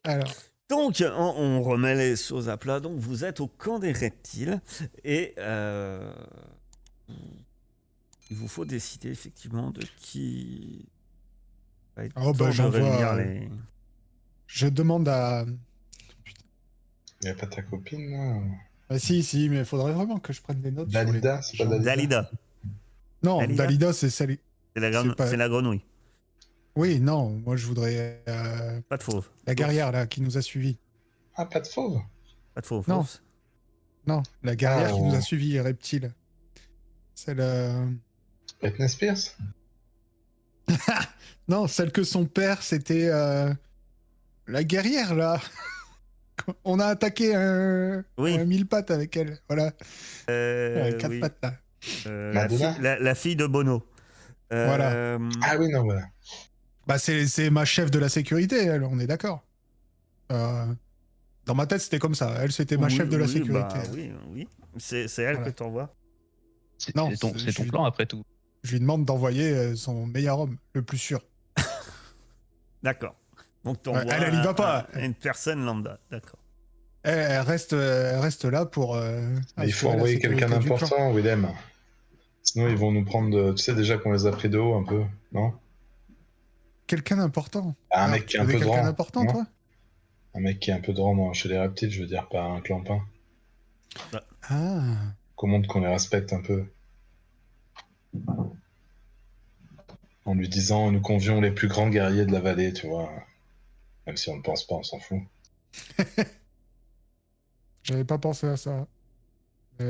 Alors, Donc, on remet les choses à plat. Donc, vous êtes au camp des reptiles et il vous faut décider effectivement de qui va être temps de réunir les. je demande à... Il n'y a pas ta copine, là Ah, si, mais il faudrait vraiment que je prenne des notes sur les Dalida, c'est pas gens. Dalida Dalida. Non, Dalida Dalida, c'est celle... C'est pas- la grenouille. Oui, non, moi je voudrais Pas de fauve. la guerrière là qui nous a suivis. Ah, pas de fauve. Pas de fauve. Non. Fauve. Non, la guerrière qui nous a Oh. suivis, les reptiles. Celle... Britney Spears. Non, celle que son père, c'était la guerrière là. On a attaqué un Oui. mille pattes avec elle, voilà. Quatre Oui. pattes là. Madonna. La fille de Bono. Voilà. Ah oui, non, voilà. Bah c'est ma chef de la sécurité, elle, on est d'accord. Dans ma tête, c'était comme ça. Elle, c'était ma chef de la sécurité. Bah, oui. C'est elle Voilà. que t'envoies. Non, C'est ton plan après tout. Je lui demande d'envoyer son meilleur homme, le plus sûr. D'accord. Donc t'envoies elle y va pas. une personne lambda. D'accord. Elle reste là pour... Mais il faut envoyer quelqu'un d'important, Willem. Sinon, ils vont nous prendre... Tu sais déjà qu'on les a pris de haut un peu, non? Quelqu'un d'important. Un mec qui est un peu quelqu'un grand. d'important, non toi? Un mec qui est un peu grand chez les reptiles, je veux dire, pas un clampin. Ah. Qu'on montre qu'on les respecte un peu. En lui disant, nous convions les plus grands guerriers de la vallée, tu vois. Même si on ne pense pas, on s'en fout. J'avais pas pensé à ça. Mais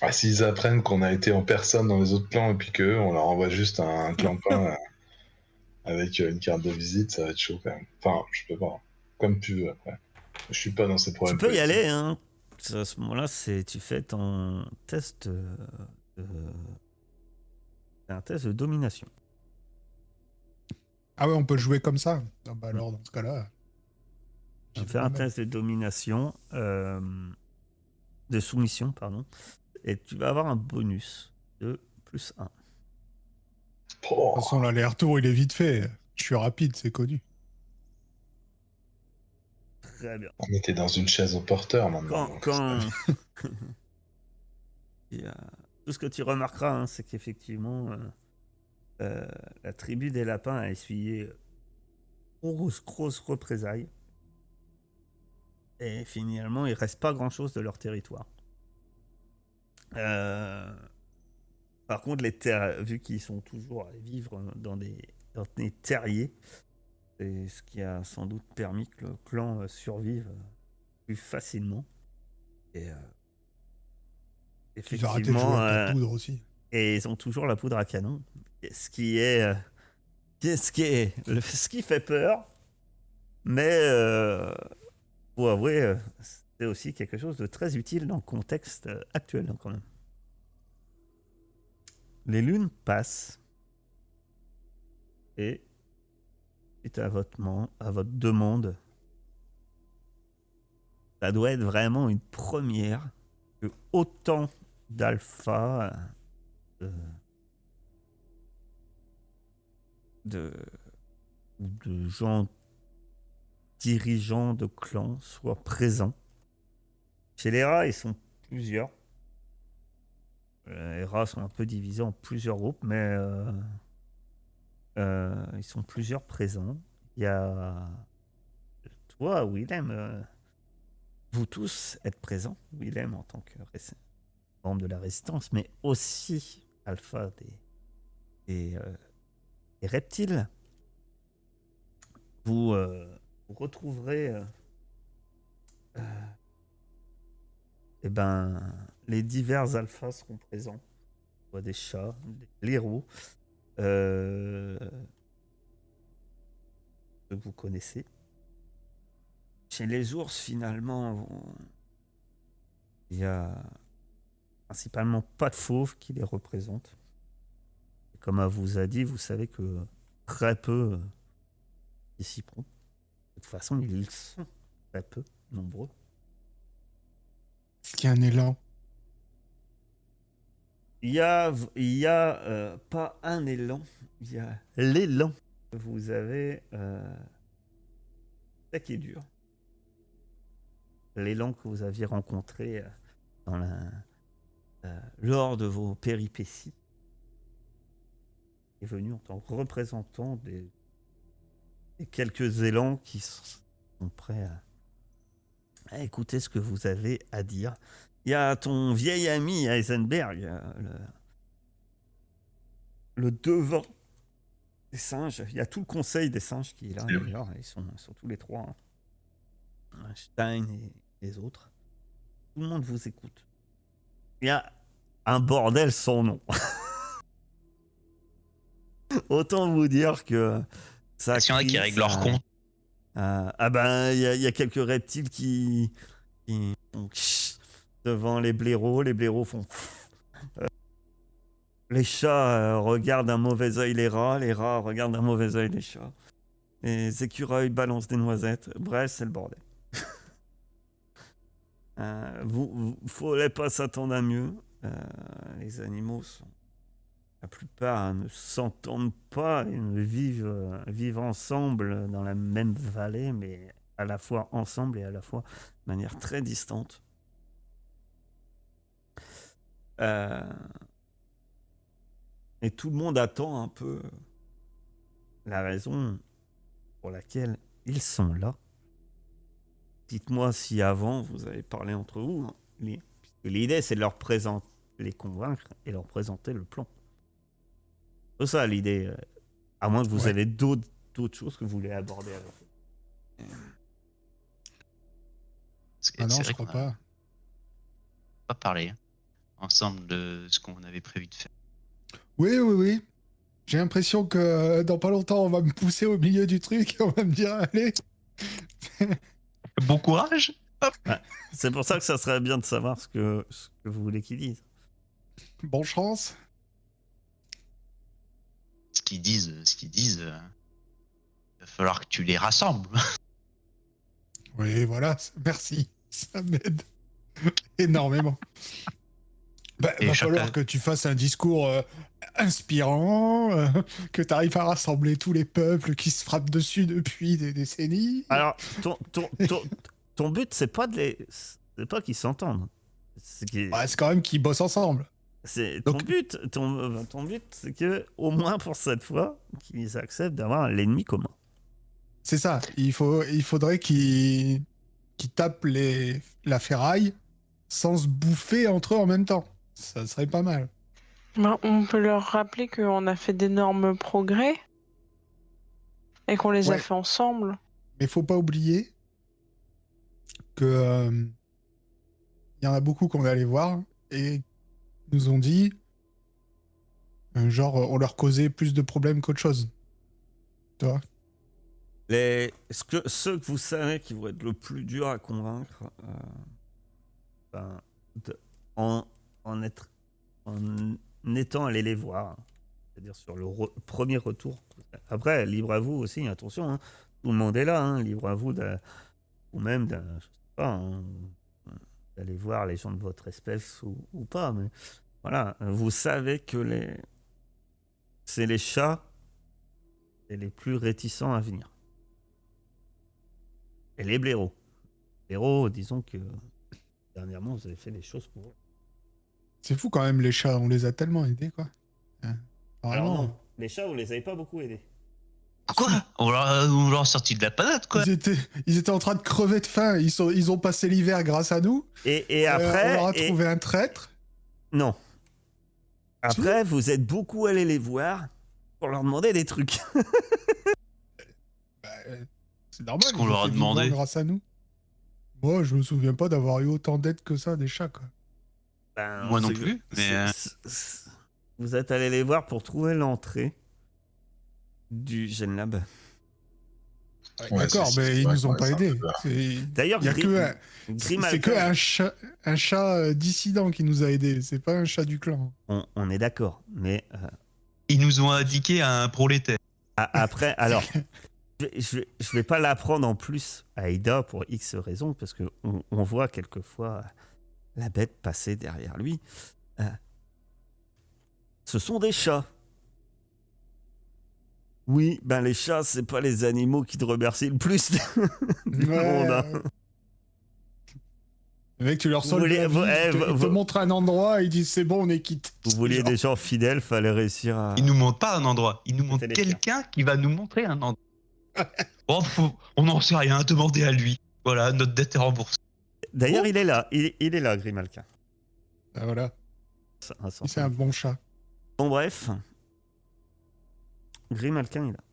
Ah, s'ils apprennent qu'on a été en personne dans les autres clans et puis qu'eux, on leur envoie juste un clampin avec une carte de visite, ça va être chaud quand même. Enfin, je peux pas. Comme tu veux après. Je suis pas dans ces problèmes. Tu peux y aller, hein. À ce moment-là, tu fais ton test. Un test de domination. Ah ouais, on peut jouer comme ça. Ah bah alors, dans ce cas-là... Tu fais un test de domination, de soumission, pardon, et tu vas avoir un bonus de +1. De toute façon, l'aller-retour, il est vite fait. Je suis rapide, c'est connu. Très bien. On était dans une chaise au porteur maintenant. Tout ce que tu remarqueras, hein, c'est qu'effectivement, la tribu des lapins a essuyé grosses représailles. Et finalement, il ne reste pas grand-chose de leur territoire. Par contre, vu qu'ils sont toujours à vivre dans des terriers, c'est ce qui a sans doute permis que le clan survive plus facilement. Et Ils ont arrêté de jouer avec la poudre aussi. Et ils ont toujours la poudre à canon. Ce qui fait peur. Mais faut avouer, c'est aussi quelque chose de très utile dans le contexte actuel quand même. Les lunes passent et suite à votre demande, ça doit être vraiment une première que autant d'alpha de gens dirigeants de clans soient présents. Chez les rats, ils sont plusieurs. Les rats sont un peu divisés en plusieurs groupes, mais ils sont plusieurs présents. Il y a toi, Willem, vous tous êtes présents. Willem en tant que membre de la résistance, mais aussi alpha des reptiles. Vous retrouverez les divers alphas seront présents. On voit des chats, des blaireaux, que vous connaissez. Chez les ours, finalement, il y a principalement pas de fauves qui les représentent. Et comme elle vous a dit, vous savez que très peu participeront. De toute façon, ils sont très peu nombreux. Est-ce qu'il y a un élan? Il y a pas un élan, il y a l'élan. Vous avez sec et dur. L'élan que vous aviez rencontré lors de vos péripéties est venu en tant que représentant des quelques élans qui sont prêts à écouter ce que vous avez à dire. Il y a ton vieil ami Heisenberg, le devant des singes. Il y a tout le conseil des singes qui est là. C'est lui. D'ailleurs. Ils sont tous les trois. Stein et les autres. Tout le monde vous écoute. Il y a un bordel sans nom. Autant vous dire que ça. Est-ce qu'il y en a qui règlent leur compte? Ah ben, il y a quelques reptiles qui font devant les blaireaux. Les blaireaux font. Les chats regardent d'un mauvais œil les rats regardent d'un mauvais œil les chats. Les écureuils balancent des noisettes. Bref, c'est le bordel. Vous faudrait pas s'attendre à mieux. Les animaux la plupart ne s'entendent pas et ne vivent ensemble dans la même vallée, mais à la fois ensemble et à la fois de manière très distante. Et tout le monde attend un peu la raison pour laquelle ils sont là. Dites-moi si avant vous avez parlé entre vous. Hein. L'idée, c'est de leur présenter, les convaincre et leur présenter le plan. C'est ça l'idée. À moins que vous avez d'autres choses que vous voulez aborder avec. Ah non, je crois pas. Pas parlé ensemble de ce qu'on avait prévu de faire. Oui. J'ai l'impression que dans pas longtemps, on va me pousser au milieu du truc et on va me dire allez. Bon courage. Ouais. C'est pour ça que ça serait bien de savoir ce que vous voulez qu'ils disent. Bonne chance. Ce qu'ils disent, il va falloir que tu les rassembles. Oui, voilà, merci. Ça m'aide énormément. Et Va chacun- falloir que tu fasses un discours inspirant, que tu arrives à rassembler tous les peuples qui se frappent dessus depuis des décennies. Alors, ton but, c'est pas qu'ils s'entendent. C'est quand même qu'ils bossent ensemble. Ton but, c'est que, au moins pour cette fois, qu'ils acceptent d'avoir l'ennemi commun. C'est ça. Il faudrait qu'ils tapent la ferraille sans se bouffer entre eux en même temps. Ça serait pas mal. On peut leur rappeler qu'on a fait d'énormes progrès et qu'on les a fait ensemble. Mais faut pas oublier que y en a beaucoup qu'on est allé voir et nous ont dit genre on leur causait plus de problèmes qu'autre chose. Tu vois? Ceux que vous savez qui vont être le plus dur à convaincre, en étant allé les voir, c'est-à-dire sur le premier retour. Après, libre à vous aussi, attention, hein, tout le monde est là, hein, libre à vous ou même je sais pas, hein, d'aller voir les gens de votre espèce ou pas, mais voilà, vous savez que c'est les chats les plus réticents à venir. Et les blaireaux. Les blaireaux, disons que dernièrement, vous avez fait des choses pour eux. C'est fou quand même, les chats, on les a tellement aidés, quoi. Alors non, les chats, vous les avez pas beaucoup aidés. Quoi? On leur a sorti de la panade, quoi. Ils étaient en train de crever de faim, ils ont passé l'hiver grâce à nous. Et après... on leur a trouvé un traître. Non. Après, vous êtes beaucoup allés les voir pour leur demander des trucs. C'est normal. Ce qu'on leur a demandé. Grâce à nous. Moi, je me souviens pas d'avoir eu autant d'aide que ça des chats, quoi. Moi non plus, mais... Vous êtes allés les voir pour trouver l'entrée du GenLab. D'accord, mais ils nous ont pas aidés. D'ailleurs, c'est que un chat dissident qui nous a aidés. C'est pas un chat du clan. On est d'accord, mais... Ils nous ont indiqué un prolétaire. Après, alors... Je vais pas l'apprendre en plus à Ida pour X raisons, parce qu'on voit quelquefois la bête passer derrière lui. Ce sont des chats. Oui, ben les chats, c'est pas les animaux qui te remercient le plus du monde. Hein. Le mec, tu leur Vous sauves voulez- la vie, vous- ils te montrent un endroit, ils disent c'est bon, on est quitte. Vous vouliez Genre, des gens fidèles, fallait réussir à... Il nous montre pas un endroit, il nous montre C'était les quelqu'un qui va nous montrer un endroit. Oh, on n'en sait rien, demandez à lui. Voilà, notre dette est remboursée. D'ailleurs, il est là, il est là, Grimalkin. Ah, voilà, Un c'est un bon chat. Bon, bref. Grimalkin, il est là.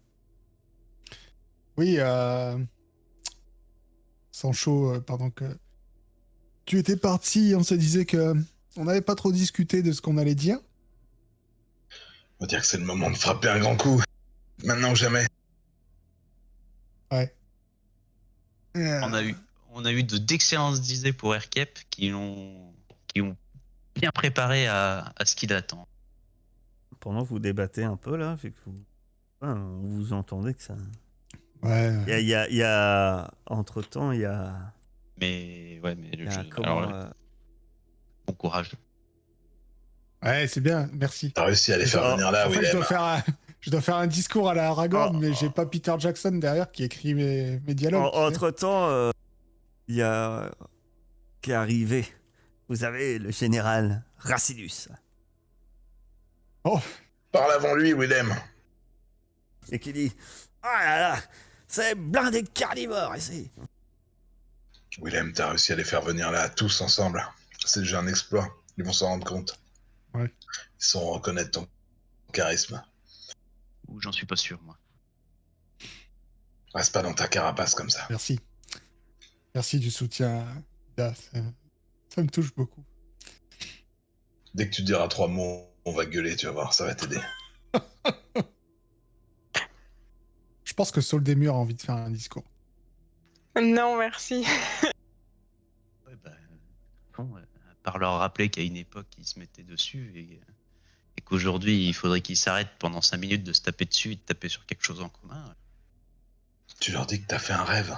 Oui, Sancho, pendant que tu étais parti, on se disait que on n'avait pas trop discuté de ce qu'on allait dire. On va dire que c'est le moment de frapper un grand coup. Maintenant ou jamais. Ouais. On a eu d'excellentes idées pour Aircap qui ont bien préparé à ce qu'il attend. Pendant que vous débattez un peu, là, vu que vous entendez que ça... Ouais. Il y a... Entre-temps, il y a... Mais il y a alors, bon courage. Ouais, c'est bien, merci. T'as réussi à les faire venir là, En fait, Willem. je dois faire un discours à la Aragorn, Oh, mais j'ai pas Peter Jackson derrière qui écrit mes dialogues. tu sais. Entre-temps, il y a... qui est arrivé. Vous avez le général Rassilus. Parle avant lui, Willem. Et qui dit... Ah là là, c'est blindé de carnivores ici. Willem, t'as réussi à les faire venir là, tous ensemble. C'est déjà un exploit. Ils vont s'en rendre compte. Ouais. Ils sauront reconnaître ton charisme. Ou j'en suis pas sûr, moi. Reste pas dans ta carapace comme ça. Merci. Merci du soutien. Là, ça me touche beaucoup. Dès que tu diras 3 mots, on va gueuler, tu vas voir, ça va t'aider. Je pense que Saul Desmurs a envie de faire un discours. Non, merci. Ouais, à part leur rappeler qu'à une époque, ils se mettaient dessus et qu'aujourd'hui, il faudrait qu'ils s'arrêtent pendant 5 minutes de se taper dessus et de taper sur quelque chose en commun. Tu leur dis que t'as fait un rêve.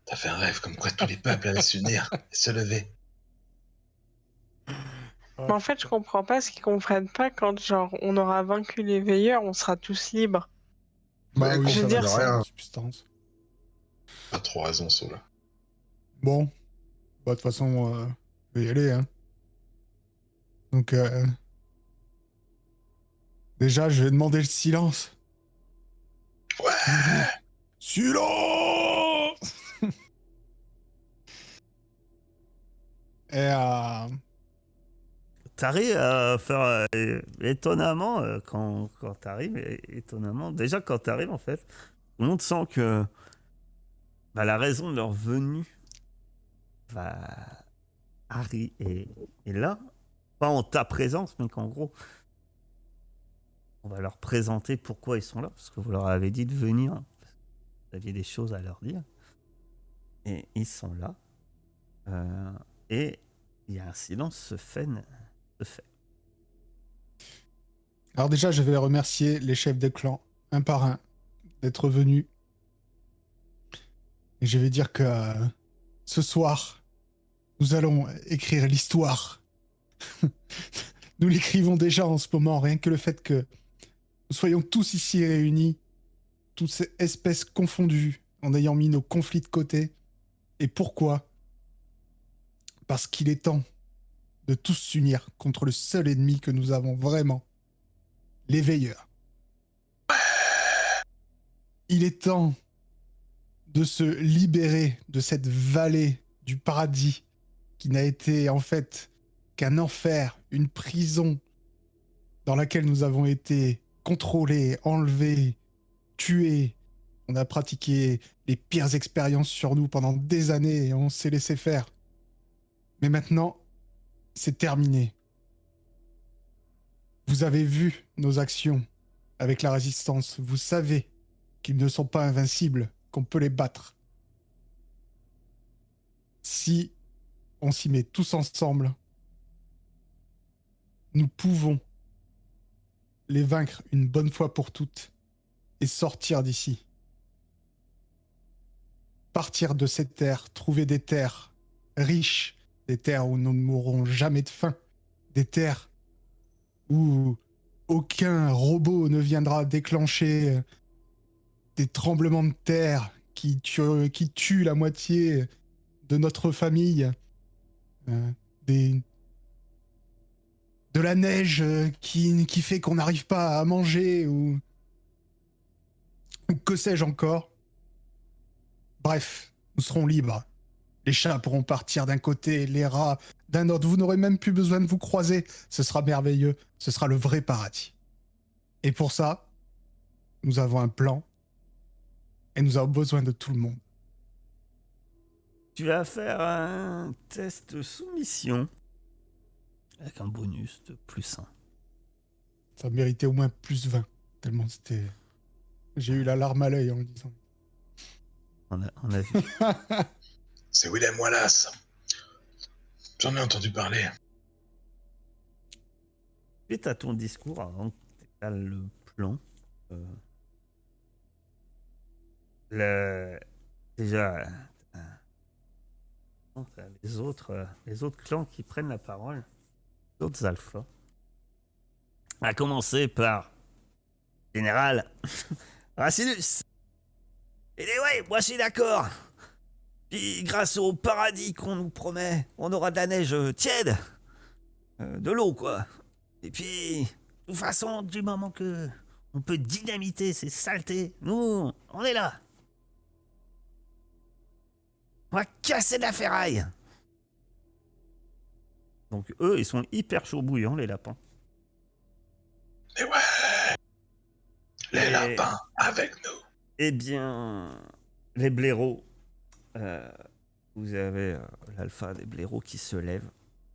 T'as fait un rêve comme quoi tous les peuples allaient s'unir et se lever. Mais en fait, je comprends pas ce qu'ils comprennent pas quand, genre, on aura vaincu les veilleurs, on sera tous libres. Bah Ouais, oui, je veux ça dire, va, c'est- ça a une substance. T'as trop raison, Saul. Bon. Bah, de toute façon, je vais y aller, hein. Donc, déjà, je vais demander le silence. Ouais. Silence. Et T'arrives à faire étonnamment quand t'arrives, étonnamment. Déjà quand t'arrives en fait, tout le monde sent que la raison de leur venue Harry est là, pas en ta présence, mais qu'en gros, on va leur présenter pourquoi ils sont là, parce que vous leur avez dit de venir, parce que vous aviez des choses à leur dire, et ils sont là, et il y a un silence se fait. alors déjà, je vais remercier les chefs des clans, un par un, d'être venus. Et je vais dire que ce soir, nous allons écrire l'histoire. Nous l'écrivons déjà en ce moment, rien que le fait que nous soyons tous ici réunis, toutes ces espèces confondues, en ayant mis nos conflits de côté. Et pourquoi ? Parce qu'il est temps de tous s'unir contre le seul ennemi que nous avons vraiment, les veilleurs. Il est temps de se libérer de cette vallée du paradis qui n'a été en fait qu'un enfer, une prison dans laquelle nous avons été contrôlés, enlevés, tués. On a pratiqué les pires expériences sur nous pendant des années et on s'est laissé faire. Mais maintenant, c'est terminé. Vous avez vu nos actions avec la résistance. Vous savez qu'ils ne sont pas invincibles, qu'on peut les battre. Si on s'y met tous ensemble, nous pouvons les vaincre une bonne fois pour toutes et sortir d'ici. Partir de ces terres, trouver des terres riches, des terres où nous ne mourrons jamais de faim, des terres où aucun robot ne viendra déclencher des tremblements de terre qui tuent la moitié de notre famille, euh, des, de la neige qui fait qu'on n'arrive pas à manger ou que sais-je encore. Bref, nous serons libres. Les chats pourront partir d'un côté, les rats d'un autre. Vous n'aurez même plus besoin de vous croiser. Ce sera merveilleux. Ce sera le vrai paradis. Et pour ça, nous avons un plan. Et nous avons besoin de tout le monde. Tu vas faire un test soumission avec un bonus de +1. Ça méritait au moins +20. Tellement c'était... J'ai eu la larme à l'œil en le disant. On a vu. C'est Willem Wallace. J'en ai entendu parler. Suite à ton discours, avant que tu étales le plan, déjà, t'as les autres clans qui prennent la parole, les autres alphas. À commencer par Général Racinus. Et ouais, moi je suis d'accord. Puis grâce au paradis qu'on nous promet, on aura de la neige tiède. De l'eau, quoi. Et puis, de toute façon, du moment que on peut dynamiter ces saletés, nous, on est là. On va casser de la ferraille. Donc eux, ils sont hyper chauds bouillants, les lapins. Et ouais, les Et- lapins avec nous. Eh bien, les blaireaux, vous avez l'alpha des blaireaux qui se lève.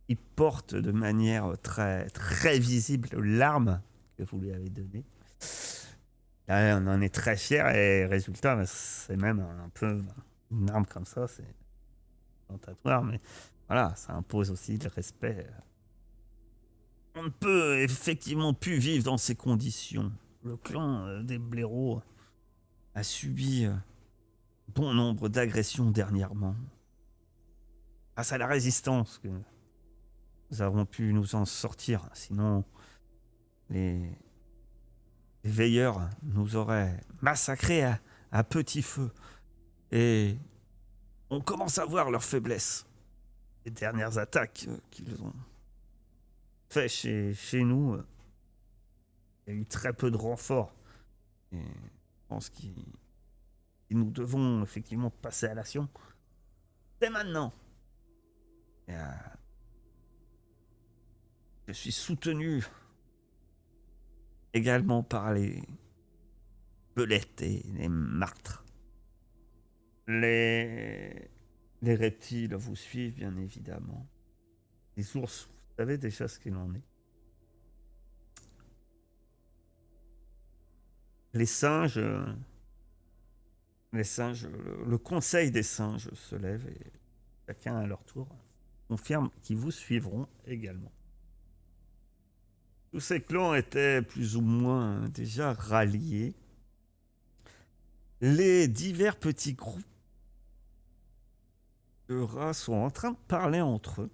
Il porte de manière très, très visible l'arme que vous lui avez donnée. Là, on en est très fiers et résultat, c'est même un peu une arme comme ça, c'est tentatoire, mais voilà, ça impose aussi le respect. On ne peut effectivement plus vivre dans ces conditions. Le clan des blaireaux a subi bon nombre d'agressions dernièrement. Grâce à la résistance que nous avons pu nous en sortir. Sinon, les veilleurs nous auraient massacrés à petit feu. Et on commence à voir leur faiblesse. Les dernières attaques qu'ils ont fait chez nous, il y a eu très peu de renforts. Et je pense que nous devons effectivement passer à l'action. Dès maintenant. Et, je suis soutenu également par les belettes et les martres. Les reptiles vous suivent, bien évidemment. Les ours, vous savez déjà ce qu'il en est. Les singes, le conseil des singes se lève et chacun à leur tour confirme qu'ils vous suivront également. Tous ces clans étaient plus ou moins déjà ralliés. Les divers petits groupes de rats sont en train de parler entre eux.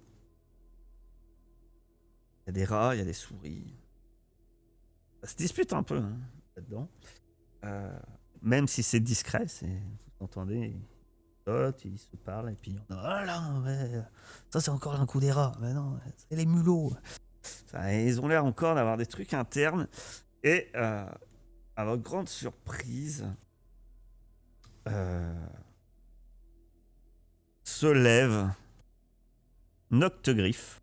Il y a des rats, il y a des souris. Ça se dispute un peu là-dedans. Même si c'est discret, vous entendez, ils se parlent et puis on a, oh là, mais, ça c'est encore un coup des rats. Mais non, c'est les mulots. Ils ont l'air encore d'avoir des trucs internes. Et à votre grande surprise, se lève Noctegriffe.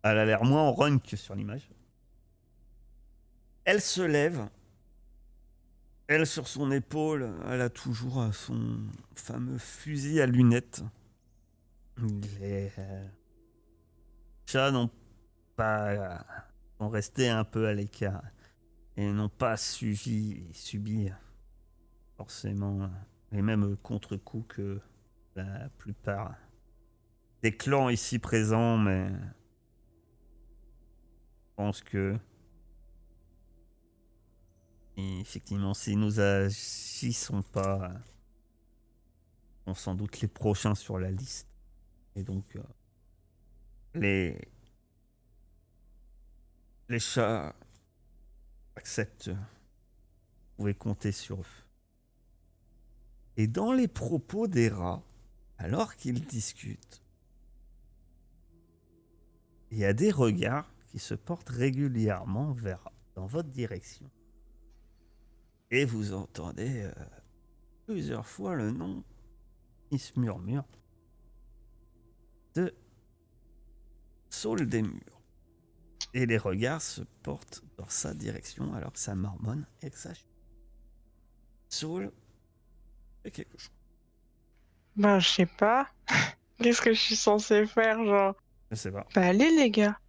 Elle a l'air moins en rogne que sur l'image. Elle se lève. Elle, sur son épaule, elle a toujours son fameux fusil à lunettes. Les chats sont restés un peu à l'écart et n'ont pas subi forcément les mêmes contre-coups que la plupart des clans ici présents, mais je pense que effectivement, si nous agissons pas, sont sans doute les prochains sur la liste. Et donc, les chats acceptent. Vous pouvez compter sur eux. Et dans les propos des rats, alors qu'ils discutent, il y a des regards qui se portent régulièrement dans votre direction. Et vous entendez plusieurs fois le nom qui se murmure de Saul des Murs. Et les regards se portent dans sa direction alors que ça marmonne et que ça chute. Saul fait quelque chose. Ben, je sais pas. Qu'est-ce que je suis censée faire, genre? Je sais pas. Bah, allez, les gars.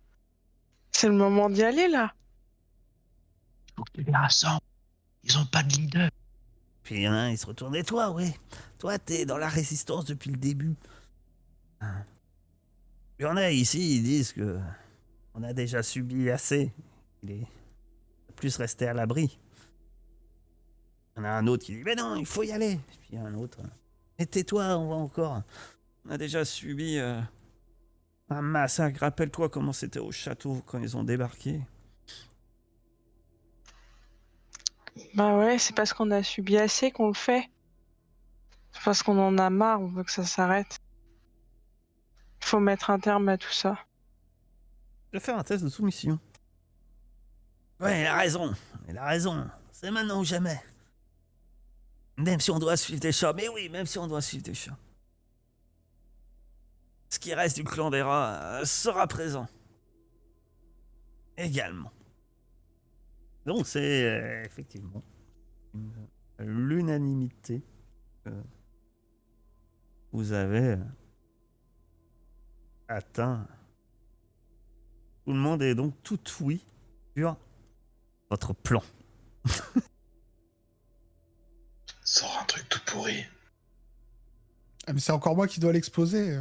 C'est le moment d'y aller, là. Faut que tu les rassembles. Ils ont pas de leader. Puis il y en a un, il se retourne. Et toi, ouais. Toi, t'es dans la résistance depuis le début. Il y en a ici, ils disent que on a déjà subi assez. Il est plus resté à l'abri. Il y en a un autre qui dit, mais non, il faut y aller. Puis il y a un autre. Mais tais-toi, on va encore. On a déjà subi un massacre. Rappelle-toi comment c'était au château quand ils ont débarqué. Bah ouais, c'est parce qu'on a subi assez qu'on le fait. C'est parce qu'on en a marre, on veut que ça s'arrête. Il faut mettre un terme à tout ça. Je vais faire un test de soumission. Ouais, il a raison. Il a raison. C'est maintenant ou jamais. Même si on doit suivre des chats. Mais oui, même si on doit suivre des chats. Ce qui reste du clan des rats sera présent. Également. Donc c'est effectivement l'unanimité que vous avez atteint. Tout le monde est donc tout oui sur votre plan. Sors un truc tout pourri. Ah, mais c'est encore moi qui dois l'exposer.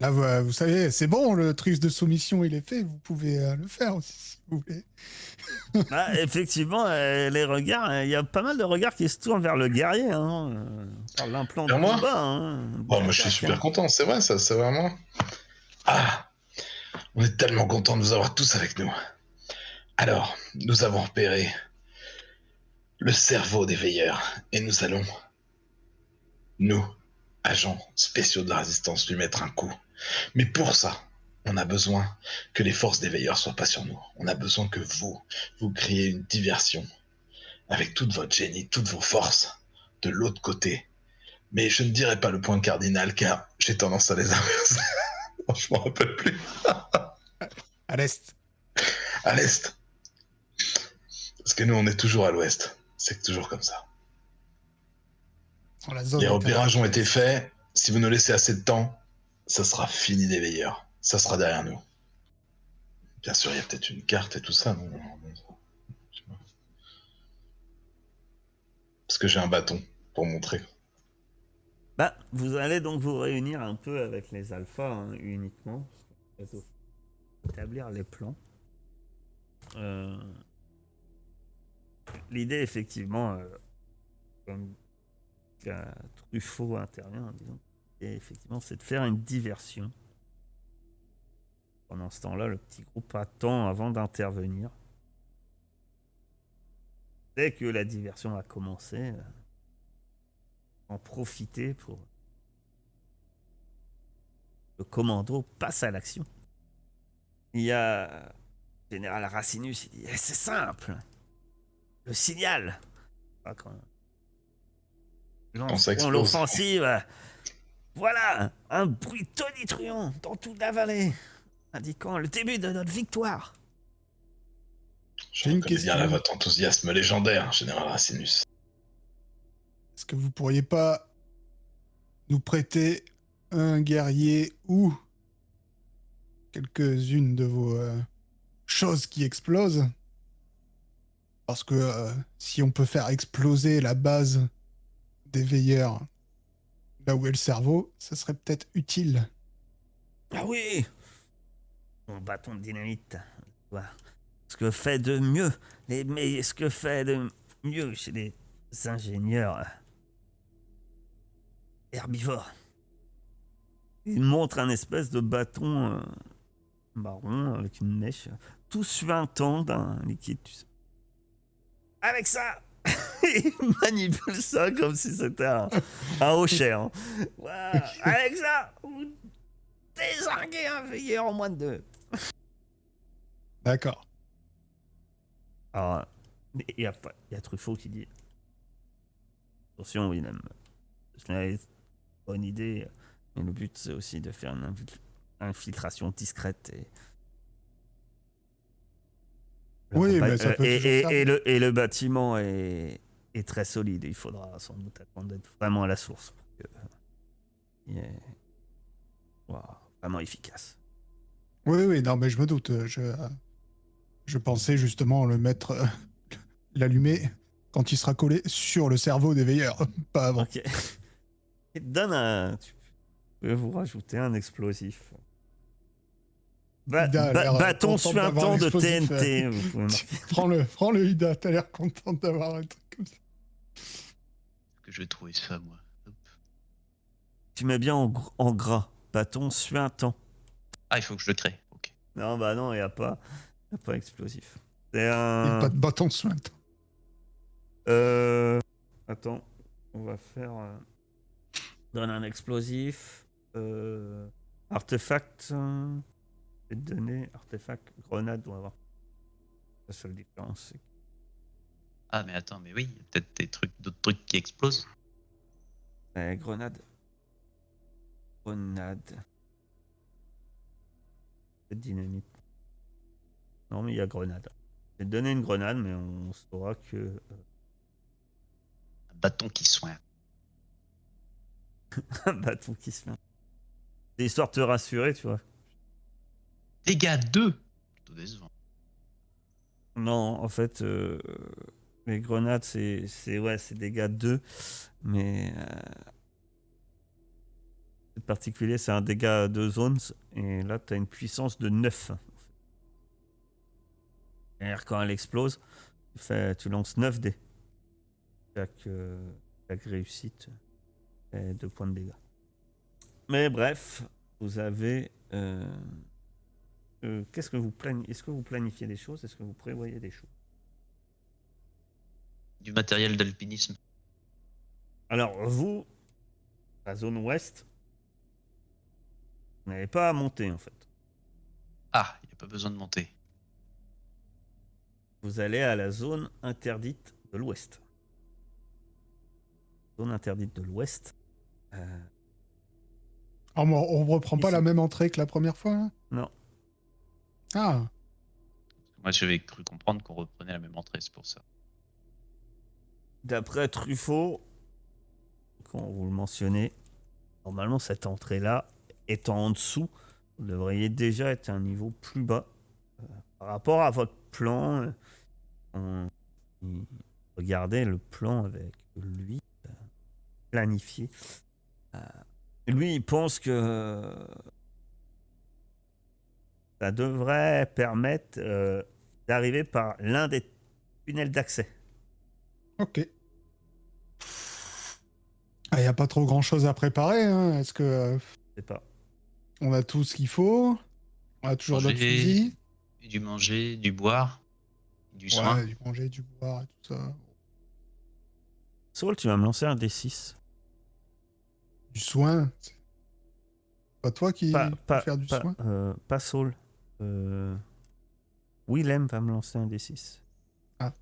Là, vous savez, c'est bon, le truc de soumission, il est fait. Vous pouvez le faire aussi, si vous voulez. Ah, effectivement, les regards, il y a pas mal de regards qui se tournent vers le guerrier. Hein. Par l'implant de Vers moi combat. Hein. Oh, moi, je suis super content, c'est vrai, ça, c'est vraiment... Ah, on est tellement content de vous avoir tous avec nous. Alors, nous avons repéré le cerveau des veilleurs, et nous allons, nous, agents spéciaux de la résistance, lui mettre un coup. Mais pour ça, on a besoin que les forces des veilleurs soient pas sur nous. On a besoin que vous créez une diversion avec toute votre génie, toutes vos forces de l'autre côté. Mais je ne dirai pas le point cardinal car j'ai tendance à les inverser. Je m'en rappelle plus. À l'est. À l'est. Parce que nous, on est toujours à l'ouest. C'est toujours comme ça. Dans la zone Les repérages ont intérieure. été faits. Si vous nous laissez assez de temps, ça sera fini des veilleurs. Ça sera derrière nous. Bien sûr, il y a peut-être une carte et tout ça. Non, parce que j'ai un bâton pour montrer. Bah, vous allez donc vous réunir un peu avec les alphas hein, uniquement. Établir les plans. L'idée, effectivement, comme Truffaut intervient, disons, et effectivement, c'est de faire une diversion. Pendant ce temps-là, le petit groupe attend avant d'intervenir. Dès que la diversion a commencé, en profiter pour le commando passe à l'action. Il y a Général Racinus, il dit c'est simple, le signal. Quand lanceront l'offensive, voilà un bruit tonitruant dans toute la vallée, indiquant le début de notre victoire. Je reconnais bien là votre enthousiasme légendaire, Général Racinus. Est-ce que vous pourriez pas nous prêter un guerrier ou quelques-unes de vos choses qui explosent? Parce que si on peut faire exploser la base des veilleurs là où est le cerveau, ça serait peut-être utile. Ah oui, mon bâton de dynamite. Ce que fait de mieux, ce que fait de mieux chez les ingénieurs herbivores. Il montre un espèce de bâton marron avec une mèche, tout suintant d'un liquide. avec ça, il manipule ça comme si c'était un hochet. Hein. Voilà. Avec ça, vous désinguez un veilleur en moins de 2. D'accord. Alors, il y a Truffaut qui dit attention, Willem, c'est une bonne idée, mais le but c'est aussi de faire une infiltration discrète et. Oui, mais ça peut toujours servir. Et le bâtiment est très solide. Il faudra sans doute attendre d'être vraiment à la source pour qu'il soit vraiment efficace. Oui, non, mais je me doute. Je pensais justement le mettre, l'allumer quand il sera collé sur le cerveau des veilleurs, pas avant. Ok. Et tu peux vous rajouter un explosif. Ida a l'air Bâton contente d'avoir suintant de l'explosif, TNT. Vous pouvez marquer. Prends-le, Ida. T'as l'air contente d'avoir un truc comme ça. Que je vais trouver ça, moi. Hop. Tu mets bien en gras. Bâton suintant. Ah, il faut que je le crée. Ok. Non, bah non, il n'y a pas explosif. C'est Il n'y a un. pas de bâton suintant. Attends, on va faire. Donne un explosif. Artefact. Donner artefact. Grenade doit avoir. La seule différence, c'est. Ah, mais attends, mais oui, il y a peut-être d'autres trucs qui explosent. Grenade. Dynamite. Non, mais il y a grenade. J'ai donné une grenade, mais on saura que. Un bâton qui soigne. Un bâton qui se fait. C'est histoire de te rassurer, tu vois. Dégâts 2. Plutôt décevant. Non, en fait, les grenades, c'est dégâts 2, mais c'est particulier, c'est un dégât de zones, et là, tu as une puissance de 9. C'est-à-dire, quand elle explose, tu lances 9 dés. Chaque réussite est 2 points de dégâts. Mais bref, vous avez... qu'est-ce que vous planifiez? Est-ce que vous planifiez des choses? Est-ce que vous prévoyez des choses? Du matériel d'alpinisme. Alors, vous, la zone ouest, vous n'avez pas à monter, en fait. Ah, il n'y a pas besoin de monter. Vous allez à la zone interdite de l'ouest. Zone interdite de l'ouest. On reprend pas la même entrée que la première fois, hein? Non. Ah. Moi, j'avais cru comprendre qu'on reprenait la même entrée, c'est pour ça. D'après Truffaut, quand vous le mentionnez, normalement, cette entrée-là, étant en dessous, vous devriez déjà être à un niveau plus bas. Par rapport à votre plan, regardez le plan avec lui planifié. Lui, il pense que ça devrait permettre d'arriver par l'un des tunnels d'accès. Ok. Il n'y a pas trop grand-chose à préparer, hein? Est-ce que Je sais pas. on a tout ce qu'il faut? On a toujours notre Manger, fusil? du manger, du boire, du soin. Ouais, du manger, du boire et tout ça. Saul, tu vas me lancer un D6. Du soin? C'est pas toi qui peux faire du soin? Pas Saul. Willem va me lancer un D6. Ah.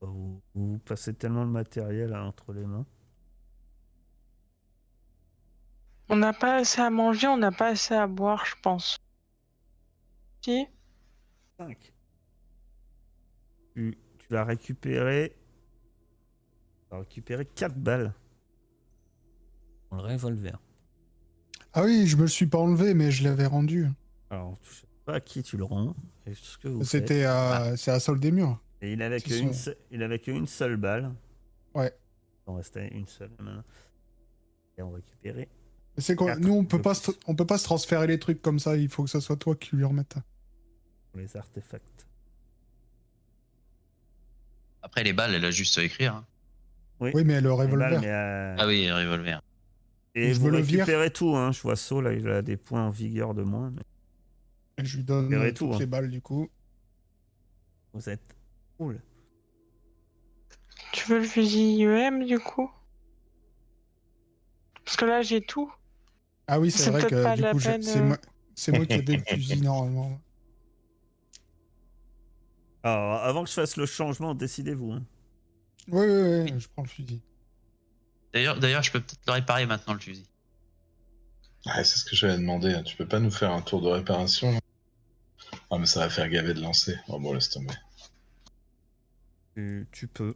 Vous passez tellement de matériel entre les mains. On n'a pas assez à manger, on n'a pas assez à boire, je pense. Si? 5. Tu vas récupérer... 4 balles. Dans le revolver. Ah oui, je me le suis pas enlevé, mais je l'avais rendu. Alors, je sais pas à qui tu le rends. Et ce que vous C'était c'est à Sol des Murs. Et il avait qu'une seule balle. Ouais. Il en restait une seule maintenant. Et on récupérait. C'est quoi? Nous, on peut pas se transférer les trucs comme ça. Il faut que ça soit toi qui lui remette. Pour les artefacts. Après, les balles, elle a juste à écrire. Hein. Oui, mais le revolver. Ah oui, le revolver. Et vous récupérez tout, hein. Je vois Saul, là, il a des points en vigueur de moins. Mais... Et je lui donne toutes les balles, du coup. Vous êtes cool. Tu veux le fusil IEM du coup? Parce que là j'ai tout. Ah oui, c'est C'est vrai peut-être que pas du la coup, peine. c'est moi qui ai le fusil normalement. Alors, avant que je fasse le changement, décidez-vous. Hein. Oui, je prends le fusil. D'ailleurs, je peux peut-être le réparer maintenant, le fusil. Ouais, c'est ce que j'avais demandé. Tu peux pas nous faire un tour de réparation là? Ah, mais ça va faire gaver de lancer. Oh bon, laisse tomber. Tu peux.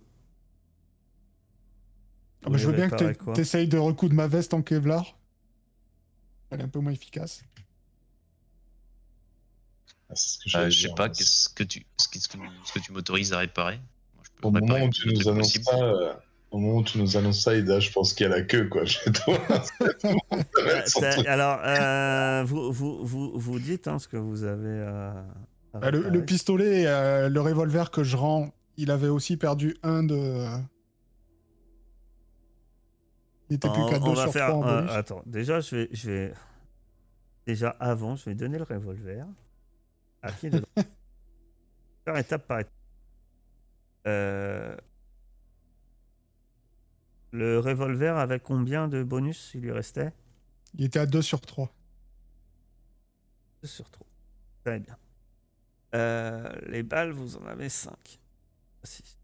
Ah bah, je veux bien que réparer quoi? t'essayes de recoudre ma veste en Kevlar. Elle est un peu moins efficace. Ah, c'est ce que j'allais Je sais dire, pas, moi. qu'est-ce que tu m'autorises à réparer? Moi, je peux Au réparer moment où le tu plus de nous trucs annonces possible. ça, Ida, je pense qu'il y a la queue, quoi, chez toi. Alors, vous dites ce que vous avez à Le réparer. pistolet, le revolver que je rends, il avait aussi perdu un de. Il était plus qu'à 2 On va sur 3 faire. en bonus. Attends, déjà, je vais. Déjà, avant, je vais donner le revolver. À qui de faire étape par étape. Le revolver avec combien de bonus il lui restait? Il était à 2 sur 3. 2 sur 3. Très bien. Les balles, vous en avez 5. 6.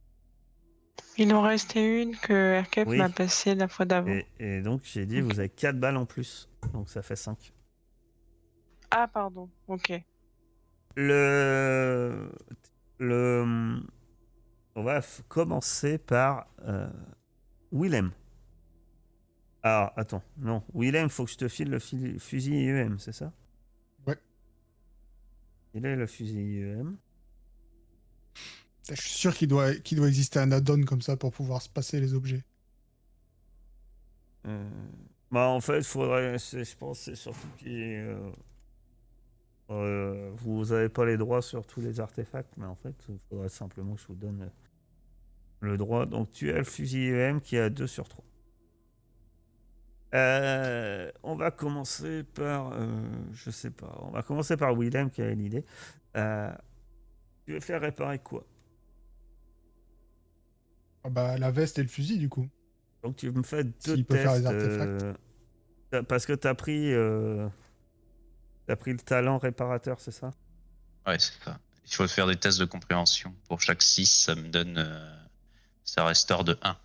Il en restait une que Erkep Oui. m'a passée la fois d'avant. Et donc, j'ai dit, vous avez 4 balles en plus. Donc, ça fait 5. Ah pardon, ok. On va commencer par Willem. Alors, attends, non. Willem, faut que je te file le fusil IEM, c'est ça? Ouais. Il est le fusil IEM. Je suis sûr qu'il doit exister un add-on comme ça pour pouvoir se passer les objets. En fait, il faudrait. Je pense que c'est surtout vous n'avez pas les droits sur tous les artefacts, mais en fait, il faudrait simplement que je vous donne le droit. Donc, tu as le fusil IEM qui est à 2 sur 3. On va commencer par. Je sais pas. On va commencer par Willem qui a l'idée. Tu veux faire réparer quoi? Ah bah, la veste et le fusil, du coup. Donc, tu me fais 2 S'il peut faire tests. les artefacts. Parce que t'as pris le talent réparateur, c'est ça? Ouais, c'est ça. Il faut faire des tests de compréhension. Pour chaque 6, ça me donne. Ça restaure de 1.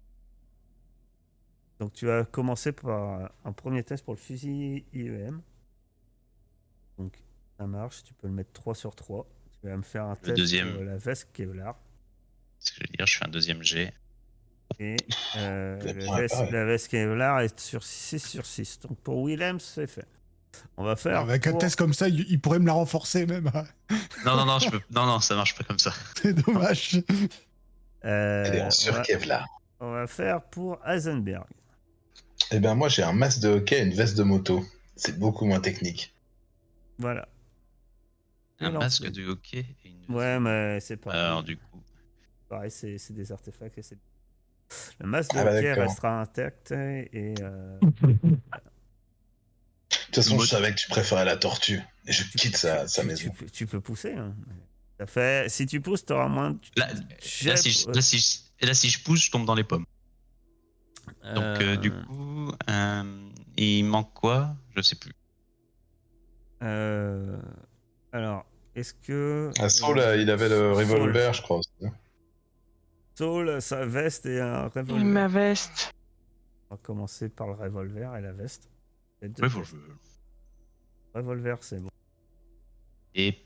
Donc, tu vas commencer par un premier test pour le fusil IEM. Donc, ça marche. Tu peux le mettre 3 sur 3. Tu vas me faire un test deuxième. pour la veste Kevlar. C'est ce que je veux dire, je fais un deuxième jet. Et la veste Kevlar est sur 6 sur 6. Donc, pour Willem, c'est fait. On va faire. Avec un test comme ça, il pourrait me la renforcer même. Non, non, ça marche pas comme ça. C'est dommage. Elle est en sur-Kevlar. On va faire pour Heisenberg. Eh ben, moi, j'ai un masque de hockey et une veste de moto. C'est beaucoup moins technique. Voilà. Un masque de hockey et une. Ouais, mais c'est pas. Alors, du coup. Pareil, c'est des artefacts. Et le masque de Ah bah, hockey d'accord. restera intact et. De toute façon, je savais que tu préférais la tortue. Et je quitte sa maison. Tu peux pousser. Hein. Ça fait, si tu pousses, tu auras moins de. Là, si je pousse, je tombe dans les pommes. Donc, du coup, il manque quoi? Je sais plus. Alors, est-ce que. Saul, il avait le revolver, je crois aussi. Saul, sa veste et un revolver. Ma veste. On va commencer par le revolver et la veste. Revolver, c'est bon. Et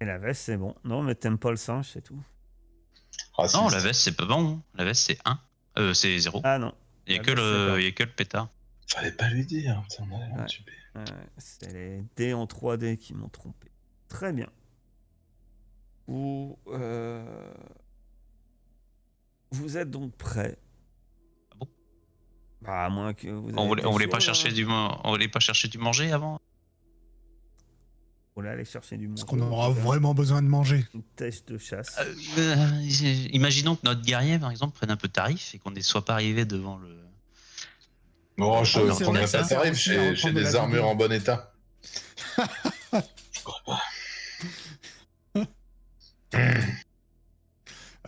la veste, c'est bon. Non, mais t'aimes pas le singe, c'est tout. Ah, non, la veste, c'est pas bon. La veste, c'est 1. C'est 0. Ah non. Il y a que le pétard. Fallait pas lui dire. On allait l'entuber. C'est les dés en 3D qui m'ont trompé. Très bien. Vous êtes donc prêts. Ah bon? Bah, à moins que vous on voulait pas chercher du manger avant? On voulait aller chercher du manger. Est-ce qu'on aura vraiment besoin de manger? Une tâche de chasse. Imaginons que notre guerrier, par exemple, prenne un peu de tarif et qu'on ne soit pas arrivé devant le. Bon, je c'est prendrais vrai, pas ça sert tarif aussi à chez reprendre de des la armures vigueur. en bon état. Je crois pas.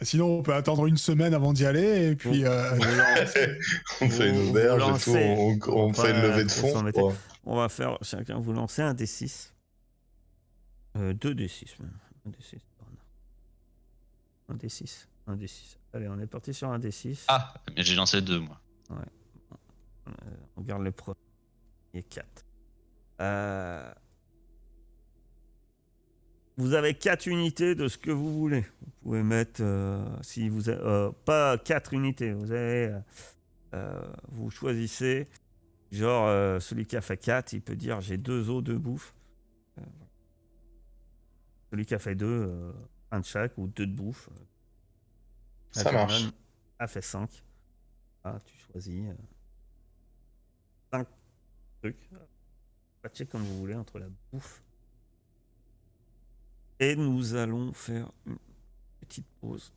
Sinon, on peut attendre une semaine avant d'y aller et puis. On fait une vous auberge et tout, lancez- on fait une levée de trop fonds. s'embêter. Quoi. On va faire chacun vous lancer un D6. 2D6 même. Un D6. pardon. Un D6. Un D6. Allez, on est parti sur un D6. Ah, mais j'ai lancé 2, moi. On regarde le premier. Il est 4. Vous avez 4 unités de ce que vous voulez. Vous pouvez mettre, si vous avez, pas 4 unités, vous avez, vous choisissez, genre celui qui a fait 4, il peut dire j'ai 2 os de bouffe. Celui qui a fait 2, un de chaque ou 2 de bouffe. Ça marche. Vernon a fait 5. Ah, tu choisis 5 trucs. Patchez comme vous voulez entre la bouffe. Et nous allons faire une petite pause.